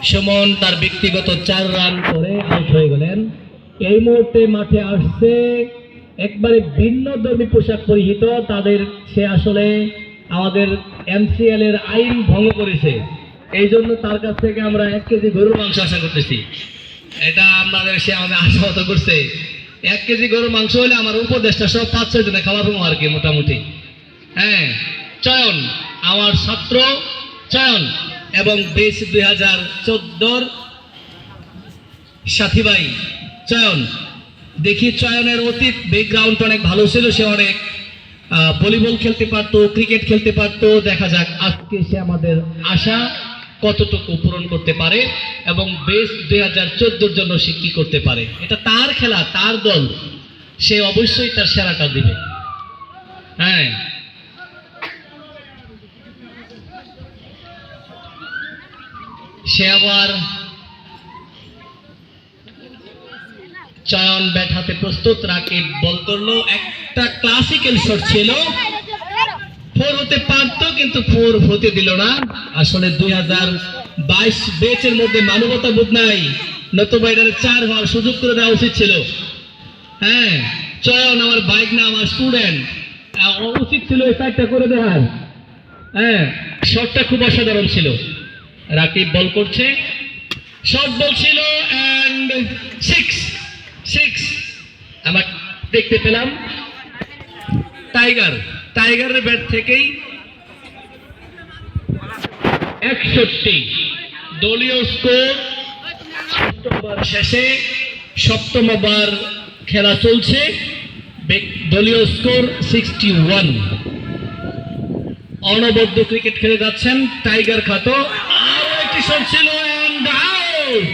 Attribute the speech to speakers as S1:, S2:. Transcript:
S1: সুমন তার ব্যক্তিগত 4 রান করে আউট হয়ে গেলেন। এই মুহূর্তে মাঠে আসছে একবারে ভিন্নধর্মী পোশাক পরিহিত তাদের, সে আসলে আমাদের এমসিএল এর আইন ভঙ্গ করেছে, এই জন্য তার কাছ থেকে আমরা 1 কেজি গরুর মাংস আশা করতেছি। এটা আমাদের সে আমাদের আশাহত করছে। 1 কেজি গরুর মাংস হলে আমার উপদেশটা সব 5-6 জনে খাওয়ার আর কি মোটামুটি। হ্যাঁ, চয়ন আমার ছাত্র চয়ন এবং বেশ 2014 সাথী ভাই চয়ন। দেখি চয়নের অতীত ব্যাকগ্রাউন্ড অনেক ভালো ছিল, সে অনেক ভলিবল খেলতে পারতো, ক্রিকেট খেলতে পারতো। দেখা যাক আজকে সে আমাদের আশা কতটুকু পূরণ করতে পারে এবং বেশ 2014 জন্য সে কি করতে পারে। এটা তার খেলা, তার দল, সে অবশ্যই তার সেরাটা দিবে। হ্যাঁ, সে আবার চয়ন ব্যাট হাতে প্রস্তুত, রাকিব বল করলো, একটা ক্লাসিক্যাল শট ছিল, 4 হতে পারতো কিন্তু 4 হতে দিল না। আসলে 2022 ব্যাচের মধ্যে মানবতা বোধ নাই, নতুবা এটার 4 হওয়ার সুযোগ করে দেওয়া উচিত ছিল। হ্যাঁ, চয়ন আমার বাইক না, আমার স্টুডেন্ট, উচিত ছিল এই 4টা করে দেওয়ার। হ্যাঁ, শটটা খুব অসাধারণ ছিল। রাকিব বল করছে, শর্ট বল ছিল এন্ড 6 আমরা দেখতে পেলাম টাইগারের ব্যাট থেকেই 61 দলীয় স্কোর। 6 ওভার শেষে 7ম ওভার খেলা চলছে, দলীয় স্কোর 61। অনবদ্য ক্রিকেট খেলে যাচ্ছেন টাইগার খাতো। আরো একটি শট ছিল এন্ড আউট।